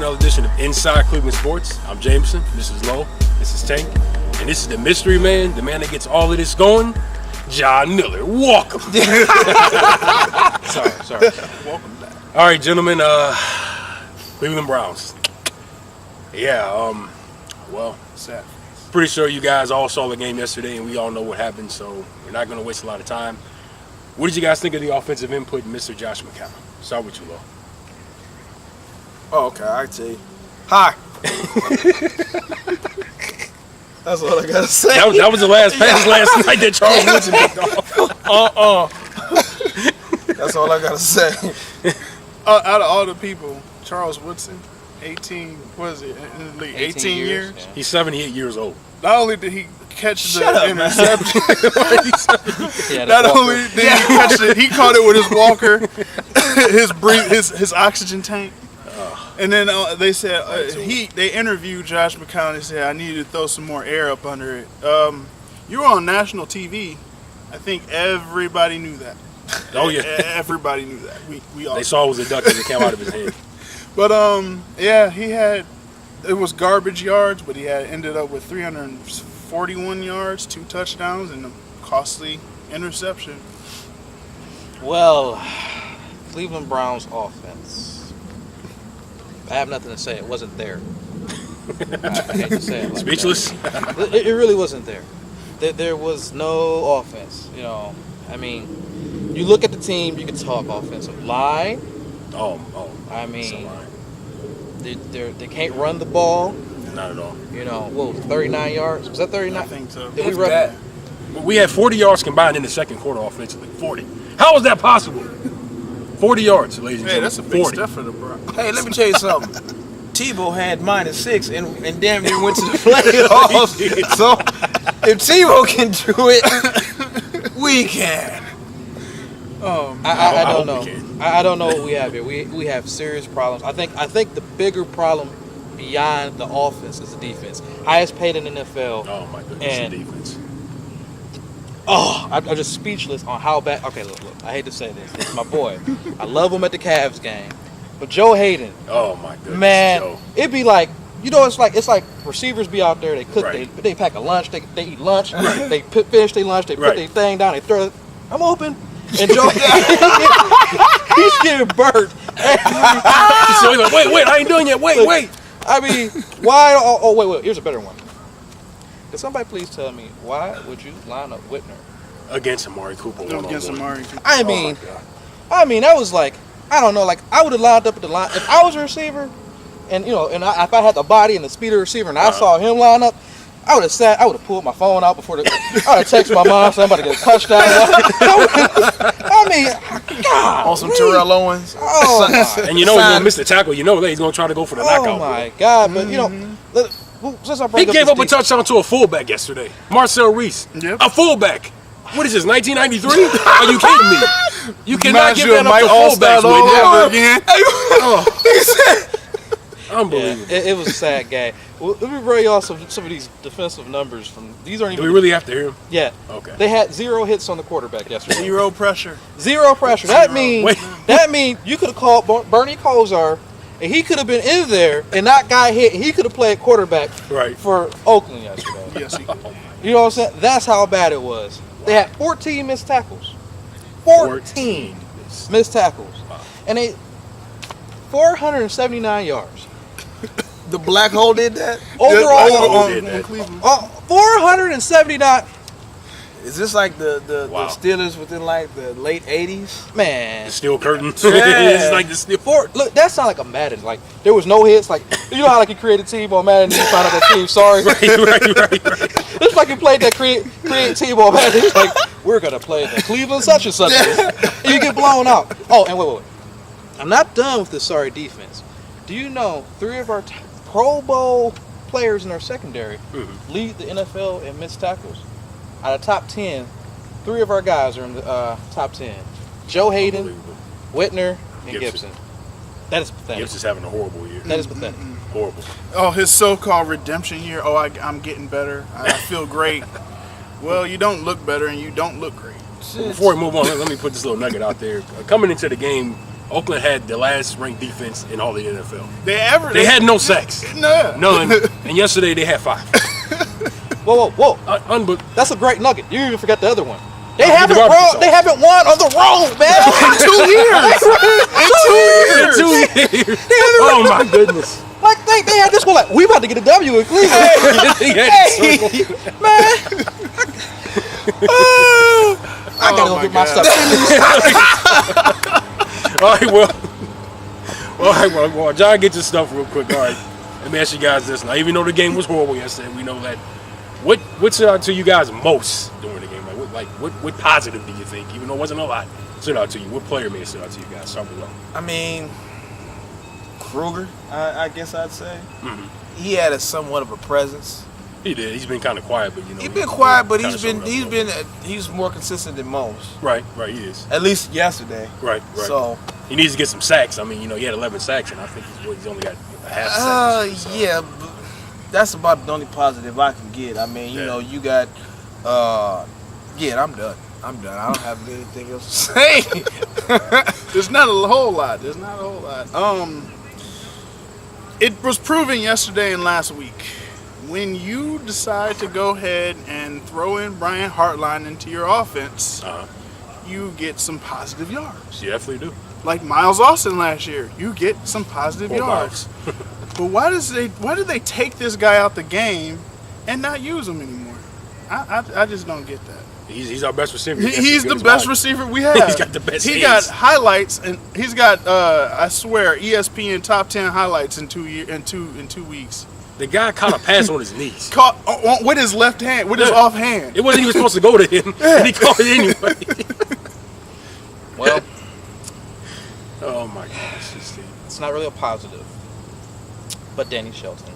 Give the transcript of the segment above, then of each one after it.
another edition of Inside Cleveland Sports. I'm Jameson. This is Lowe. This is Tank. And this is the mystery man, the man that gets all of this going, John Miller. Welcome. sorry. Welcome back. All right, gentlemen. Cleveland Browns. Yeah, sad. Pretty sure you guys all saw the game yesterday, and we all know what happened, so we're not going to waste a lot of time. What did you guys think of the offensive input in Mr. Josh McCown? Start with you, Lo. Oh, okay, I tell you. Hi. That's all I gotta say. That was the last pass last night that Charles Woodson picked off. That's all I gotta say. Out of all the people, Charles Woodson, 18, what is it, in the league? 18 years? Yeah. He's 78 years old. Not only did he catch the interception, Yeah, not only did he catch it, he caught it with his walker, his oxygen tank. And then they said they interviewed Josh McCown. They said I needed to throw some more air up under it. You were on national TV. I think everybody knew that. Oh yeah, everybody knew that. We all. They saw it was a duck as it came out of his hand. But it was garbage yards, but he ended up with 341 yards, 2 touchdowns, and a costly interception. Well, Cleveland Browns offense. I have nothing to say. It wasn't there. I hate to say it like Speechless. that. It really wasn't there. There was no offense. You know, I mean, you look at the team, you can talk offensive line. I mean, they can't run the ball. Not at all. You know, what was it, 39 yards? Was that 39? I think so. Did we run? We had 40 yards combined in the second quarter offensively. 40. How was that possible? 40 yards, ladies and gentlemen. Hey, that's a big 40. step for the Browns. Hey, let me tell you something. Tebow had -6 and damn near went to the playoffs. So if Tebow can do it, we can. I hope don't know. we can. I don't know what we have here. We have serious problems. I think the bigger problem beyond the offense is the defense. Highest paid in the NFL. Oh my goodness, And- the defense. I'm just speechless on how bad. Okay, look. I hate to say this. It's my boy. I love him at the Cavs game, but Joe Hayden, Oh my goodness, man, Joe. it'd be like, you know, it's like receivers be out there. They cook. Right. They pack a lunch. They eat lunch. They finish their lunch. They put Right. their thing down. They throw it. I'm open. And Joe, he's getting burnt. So he's like, wait, I ain't done yet. Wait. I mean, why? Oh, wait. Here's a better one. Can somebody please tell me why would you line up Whitner? Against Amari Cooper. Against 1-on-1. Amari. I mean, that was like, I don't know. Like, I would have lined up at the line if I was a receiver, and you know, if I had the body and the speed of the receiver, and I saw him line up, I would have pulled my phone out before I would have texted my mom saying I'm about to get a touchdown. I mean, God, On some Terrell Owens. oh my, And you know he's gonna miss the tackle. You know that he's gonna try to go for the knockout. oh my God! But you know, since I He bring up gave this up a touchdown to a fullback yesterday. Marcel Reese. Yep. A fullback. What is this, 1993? Are you kidding me? You cannot Reminds give you that of Mike up to Allstott fullbacks, all Whitney. over again. Unbelievable. Yeah, it was a sad game. Well, let me bring y'all some of these defensive numbers from. These aren't Do even. we really have to hear him? Yeah. Okay. They had 0 hits on the quarterback yesterday. Zero pressure. Zero pressure. That Wait. means you could have called Bernie Kosar, and he could have been in there and not got hit. And he could have played quarterback Right. for Oakland yesterday. Yes, he You know what I'm saying? That's how bad it was. They had 14 missed tackles. 14 missed tackles, and they 479 yards The black hole did that? overall. did that. on Cleveland. 479. Is this like the Wow. Steelers within like the late 80s? Man. The steel curtain. Yeah. It's like the steel. Look, that sounds like a Madden. Like there was no hits. Like you know how like you created a team on Madden and you found out that team sorry. Right. It's like you played that create team on Madden. It's like we're gonna play the Cleveland such and such. And you get blown out. Oh, and wait. I'm not done with this sorry defense. Do you know 3 of our Pro Bowl players in our secondary lead the NFL in missed tackles? Out of top 10, 3 of our guys are in the top 10. Joe Hayden, Unbelievable. Whitner, and Gibson. Gibson. That is pathetic. Gibbs is having a horrible year. That is pathetic. Horrible. Oh, his so-called redemption year. Oh, I'm getting better. I feel great. Well, you don't look better and you don't look great. Before we move on, let me put this little nugget out there. Coming into the game, Oakland had the last ranked defense in all the NFL. They had no sacks. No. None. And yesterday they had 5. Whoa. That's a great nugget. You even forgot the other one. They haven't won on the road, man. In 2 years. In 2 years. Oh my goodness. Like they had this one. Like we about to get a W in Cleveland. Man. I gotta go get my stuff. All right, well, John, get your stuff real quick. All right, let me ask you guys this. Now, even though the game was horrible yesterday, we know that. What stood out to you guys most during the game? What positive do you think, even though it wasn't a lot, stood out to you? What player may have stood out to you guys? Start below. I mean, Kruger, I guess I'd say. Mm-hmm. He had somewhat of a presence. He did. He's been kind of quiet, but He's been quiet, but he's more consistent than most. Right. He is. At least yesterday. Right. So he needs to get some sacks. I mean, he had 11 sacks, and I think he's only got a half a sack. Yeah, but that's about the only positive I can get. I mean, you know, you got, I'm done. I don't have anything else to say. There's not a whole lot. It was proven yesterday and last week. When you decide to go ahead and throw in Brian Hartline into your offense, you get some positive yards. You definitely do. Like Miles Austin last year, you get some positive yards. But why do they take this guy out the game and not use him anymore? I just don't get that. He's our best receiver. He's the best receiver we have. He's got the best. He got highlights, and he's got I swear ESPN top 10 highlights in 2 weeks. The guy caught a pass on his knees. Caught with his left hand, with his off hand. It wasn't even supposed to go to him, and he caught it anyway. Well, oh my gosh, it's not really a positive. But Danny Shelton.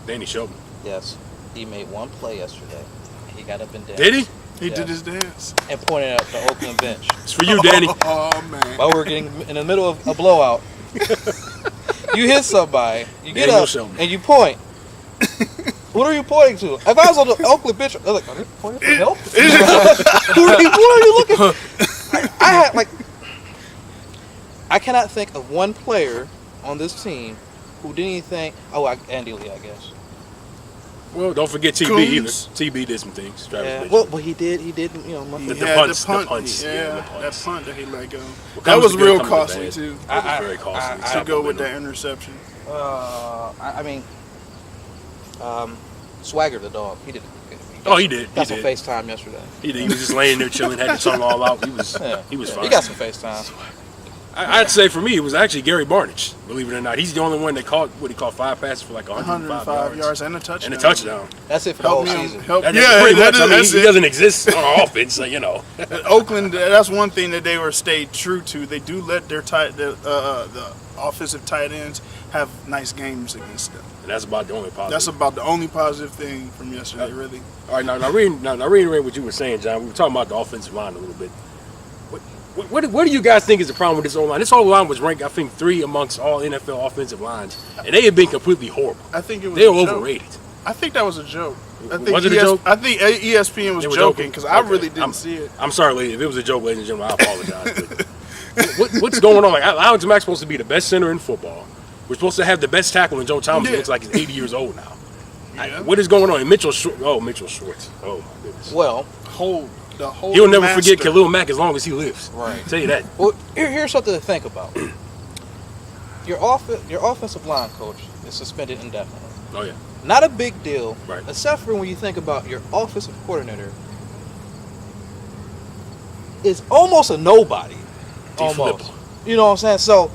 Danny Shelton. Yes, he made one play yesterday. He got up and danced. Did he? He did his dance. And pointed at the Oakland bench. It's for you, Danny. Oh man. While we're getting in the middle of a blowout, you hit somebody, you get up, and you point. What are you pointing to? If I was on the Oakland bench, I'd be like, are they pointing for help? What are you looking for? I cannot think of one player on this team who did anything. Andy Lee, I guess. Well, don't forget TB either. TB did some things. Yeah. Well, he did. The punts. Yeah, that punt that he let go. That was real costly too. That was very costly. To go with that interception. Swagger the dog. He did. He did. Got some FaceTime yesterday. He did. He was just laying there chilling, had the tongue all out. He was fine. He got some FaceTime. I'd say for me, it was actually Gary Barnidge, believe it or not. He's the only one that caught 5 passes for like 105 yards and a touchdown. That's it for the whole season. Pretty much. He doesn't exist on offense, so, you know. Oakland, that's one thing that they stayed true to. They do let their the offensive tight ends have nice games against them. And that's about the only positive. That's about the only positive thing from yesterday, really. All right, now reiterate what you were saying, John. We were talking about the offensive line a little bit. What do you guys think is the problem with this O-line? This O-line was ranked, I think, 3 amongst all NFL offensive lines, and they have been completely horrible. I think they were overrated. I think that was a joke. Was it a joke? I think ESPN was joking because I really didn't see it. I'm sorry, lady. If it was a joke, ladies and gentlemen, I apologize. But what's going on? Like, Alex Mack's supposed to be the best center in football. We're supposed to have the best tackle, and Joe Thomas looks like he's 80 years old now. Yeah. What is going on? And Mitchell Schwartz. Oh, my goodness. Well, he'll never forget Khalil Mack as long as he lives. Right. I'll tell you that. Well, here's something to think about. Your offensive line coach is suspended indefinitely. Oh, yeah. Not a big deal, right? Except for when you think about your offensive coordinator is almost a nobody. Almost. You know what I'm saying? So,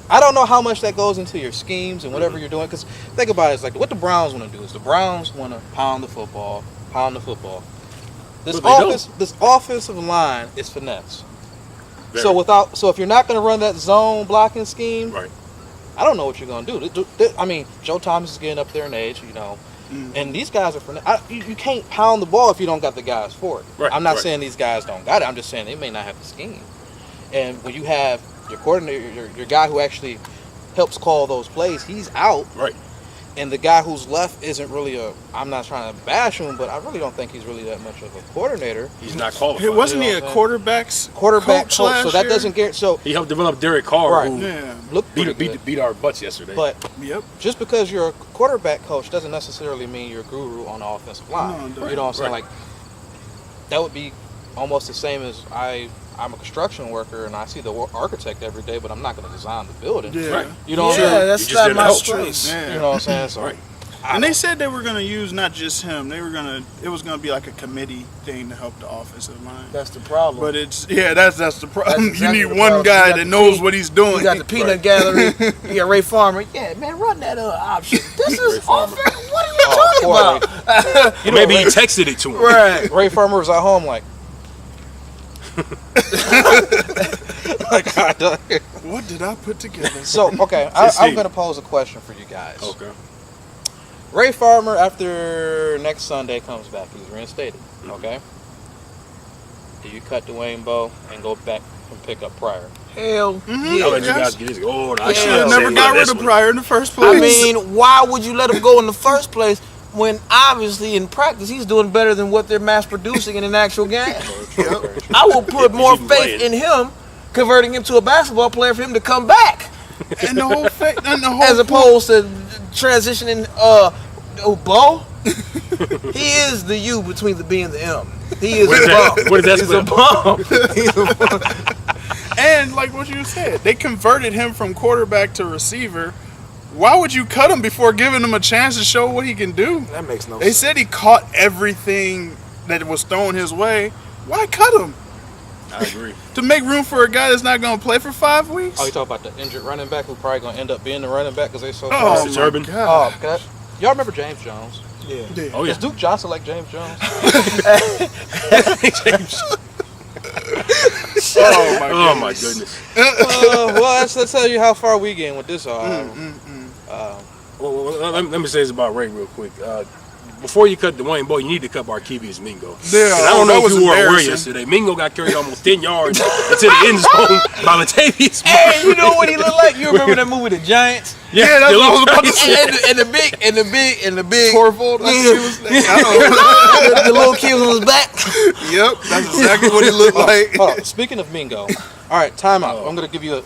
I don't know how much that goes into your schemes and whatever you're doing. Because think about it, it's like what the Browns want to do is the Browns want to pound the football. This offensive line is finesse. So if you're not going to run that zone blocking scheme, right? I don't know what you're going to do. I mean, Joe Thomas is getting up there in age, you know, and these guys are finesse. You can't pound the ball if you don't got the guys for it. Right, I'm not saying these guys don't got it. I'm just saying they may not have the scheme. And when you have your coordinator, your guy who actually helps call those plays, he's out. Right. And the guy who's left isn't really I'm not trying to bash him, but I really don't think he's really that much of a coordinator. He's not qualified. Hey, wasn't he You a know what quarterback coach, last so that year? doesn't get so He helped develop Derek Carr, Right. who Yeah. look pretty good. beat our butts yesterday. But Yep. just because you're a quarterback coach doesn't necessarily mean you're a guru on the offensive line. No, it doesn't. You know what I'm saying? Right. Like that would be almost the same as I'm a construction worker and I see the architect every day, but I'm not going to design the building. Yeah. Right. You know what I'm Yeah, saying? that's You just not did my help. space. Yeah. You know what I'm saying? So Right. And they said they were gonna use not just him. It was gonna be like a committee thing to help the offensive line. That's the problem. But that's the problem. That's exactly you the need one problem. guy You got that the knows peanut- what he's doing. you got the peanut gallery. You got Ray Farmer. Yeah, man, run that option. This Ray is Farmer. offense. What are you talking poor about? Maybe he texted it to him. Right. Ray Farmer was at home like What did I put together? So, okay, I'm going to pose a question for you guys. Okay. Ray Farmer, after next Sunday comes back, he's reinstated, okay? Do you cut Dwayne Bowe and go back and pick up Pryor? Hell Mhm. I'll let you Yes. guys get this. Oh, I Yeah. should They have never got rid of Pryor in the first place. I mean, why would you let him go in the first place when obviously in practice he's doing better than what they're mass producing in an actual game? I will put more even faith playing. in him converting him to a basketball player for him to come back and the whole thing, as opposed to transitioning Bo. He is the U between the B and the M. He is What a is bum. that? What is that He's a split? bum. He's a bum. and like what you said, they converted him from quarterback to receiver. Why would you cut him before giving him a chance to show what he can do? That makes no They sense. said he caught everything that was thrown his way. Why cut him? I agree. To make room for a guy that's not going to play for 5 weeks? Oh, you talk about the injured running back who's probably going to end up being the running back because they so Oh, Mr. my Turbin? God. y'all remember James Jones? Yeah. Yeah. Oh, yeah. Is Duke Johnson like James Jones? Oh, my Oh, my goodness. goodness. Well, let's tell you how far we getting with this. Well, let me say this about Ray real quick. Before you cut Dwayne Bowe, you need to cut Arkevius Mingo. Yeah, And I don't that know if was you were aware embarrassing. yesterday. Mingo got carried almost 10 yards into the end zone by Latavius Murray. Hey, you know what he looked like? You remember that movie, The Giants? Yeah, that's they what I was look about to crazy. say. And the big Torvald, that's what he was saying. I don't know. the little kid on his back. Yep, that's exactly what he looked like. Hold on. Speaking of Mingo, all right, time out. I'm going to give you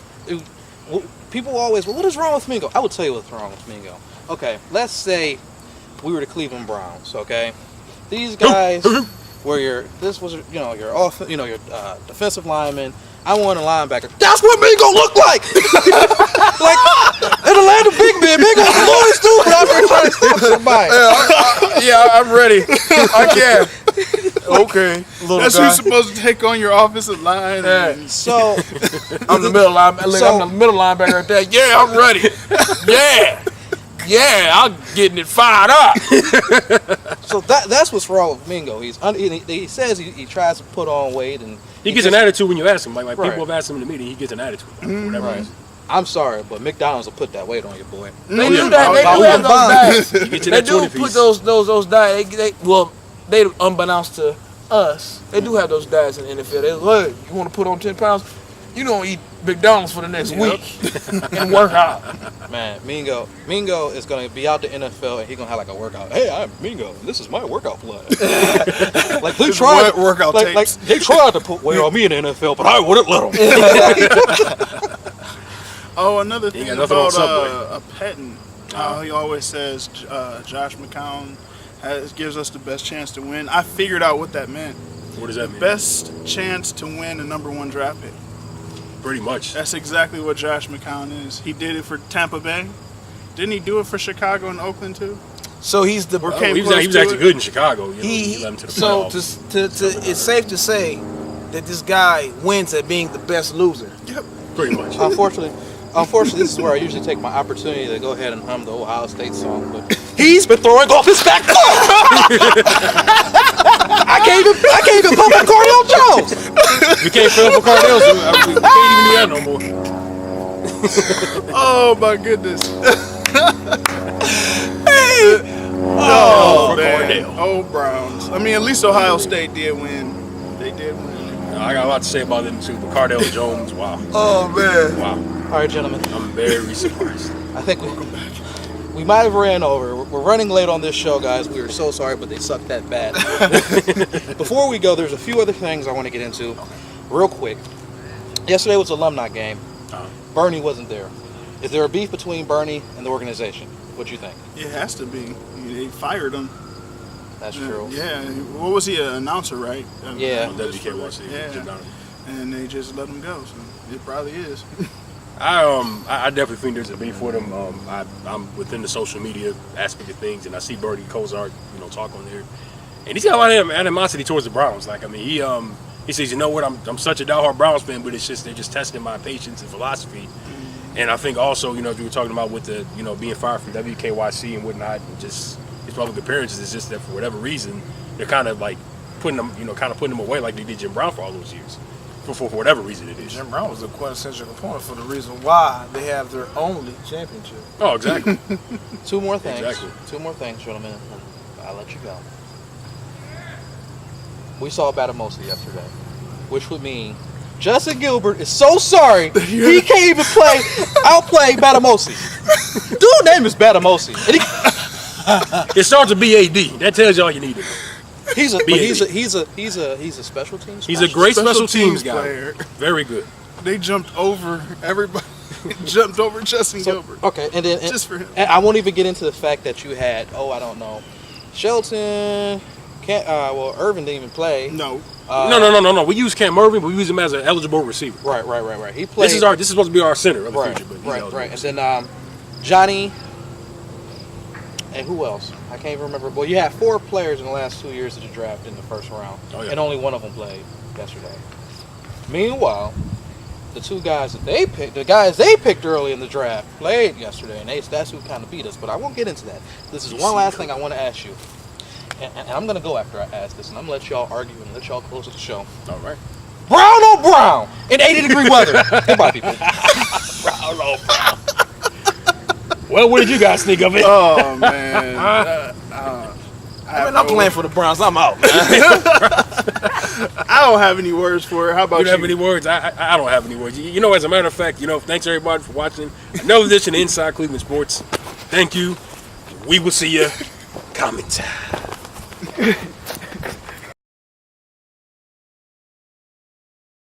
people always, well, what is wrong with Mingo? I will tell you what's wrong with Mingo. Okay, let's say we were the Cleveland Browns. Okay, these guys were your defensive lineman. I want a linebacker. That's what Mingo looked like. Like in the land of big men, Mingo's the lowest dude, but I'm here trying to stop somebody. Yeah, I'm ready. I can. Okay, little That's guy. who's supposed to take on your offensive line. and- So I'm the middle linebacker. So- I'm the middle linebacker right there. Yeah, I'm ready. Yeah, I'm getting it fired up. So that's what's wrong with Mingo. He says he tries to put on weight and He gets an attitude when you ask him. Like Right. people have asked him in the meeting, he gets an attitude. For whatever Right. reason. I'm sorry, but McDonald's will put that weight on your boy. They yeah. do that. They do have those diets. He gets in They that do 20 put piece. those diets. They unbeknownst to us, they do have those diets in the NFL. They're like, you want to put on 10 pounds? You don't eat McDonald's for the next week and work out. Man, Mingo is gonna be out the NFL and he's gonna have like a workout. Hey, I'm Mingo. This is my workout plan. Like they tried workout like tapes. they tried to put weight on me in the NFL, but I wouldn't let them. Oh, another thing got nothing on about Subway. Pettin. He always says Josh McCown gives us the best chance to win. I figured out what that meant. What does that The mean? best chance to win a #1 draft pick. Pretty much. That's exactly what Josh McCown is. He did it for Tampa Bay. Didn't he do it for Chicago and Oakland too? So he's the. Or Oh, came he was close to actually it? good in Chicago. You know, He he led him to the so playoffs. it's safe to say that this guy wins at being the best loser. Pretty much. Unfortunately, this is where I usually take my opportunity to go ahead and hum the Ohio State song, but he's been throwing off his back foot. I can't even pump up Cardell Jones. We can't fill up for Cardell, so we can't even do that no more. Oh my goodness. Oh, man. Cardell. Oh, Browns. I mean, at least Ohio State did win. They did win. I got a lot to say about them too, but Cardell Jones, wow. Oh man. Wow. All right, gentlemen. I'm very surprised. I think We might have ran over. We're running late on this show, guys. We are so sorry, but they suck that bad. Before we go, there's a few other things I want to get into real quick. Yesterday was alumni game. Bernie wasn't there. Is there a beef between Bernie and the organization? What you think? It has to be. They fired him. That's true. Yeah. What was he, an announcer, right? Yeah. WKYC. Yeah. Jim Donovan. And they just let him go. So it probably is. I definitely think there's a beef with him. I'm within the social media aspect of things, and I see Bernie Kosar, talk on there, and he's got a lot of animosity towards the Browns. Like, I mean, he says, you know what, I'm such a diehard Browns fan, but it's just they're just testing my patience and philosophy. And I think also, as we were talking about with the, being fired from WKYC and whatnot, and just his public appearances, it's just that for whatever reason, they're kind of like putting them, putting them away like they did Jim Brown for all those years. For whatever reason it is. Jim Brown was a quintessential component for the reason why they have their only championship. Oh, exactly. Two more things. Exactly. Two more things, gentlemen. I'll let you go. We saw Batamosi yesterday, which would mean Justin Gilbert is so sorry he can't even outplay Batamosi. Dude's name is Batamosi. It starts with BAD. That tells you all you need to know. He's a special teams. He's a great special teams guy. player. Very good. They jumped over everybody. Jumped over Justin Gilbert. Okay, and then Just for him. And I won't even get into the fact that you had I don't know, Shelton. Irvin didn't even play. No. No. We use Cam Irvin, but we use him as an eligible receiver. Right. He played. This is supposed to be our center of the Right. future. But Right. And then Johnny. And who else? I can't even remember. Well, you had 4 players in the last 2 years of the draft in the first round, and only one of them played yesterday. Meanwhile, the 2 guys that they picked, the guys they picked early in the draft, played yesterday, and that's who kind of beat us. But I won't get into that. This is one last thing I want to ask you, and I'm going to go after I ask this, and I'm going to let y'all argue and let y'all close the show. All right. Brown on brown in 80-degree weather. Goodbye, people. Brown on brown. Well, what did you guys think of it? Oh, man. I'm playing for the Browns. I'm out. I don't have any words for it. How about You you? don't have any words? I don't have any words. As a matter of fact, thanks everybody for watching another edition of Inside Cleveland Sports. Thank you. We will see you. Comment time.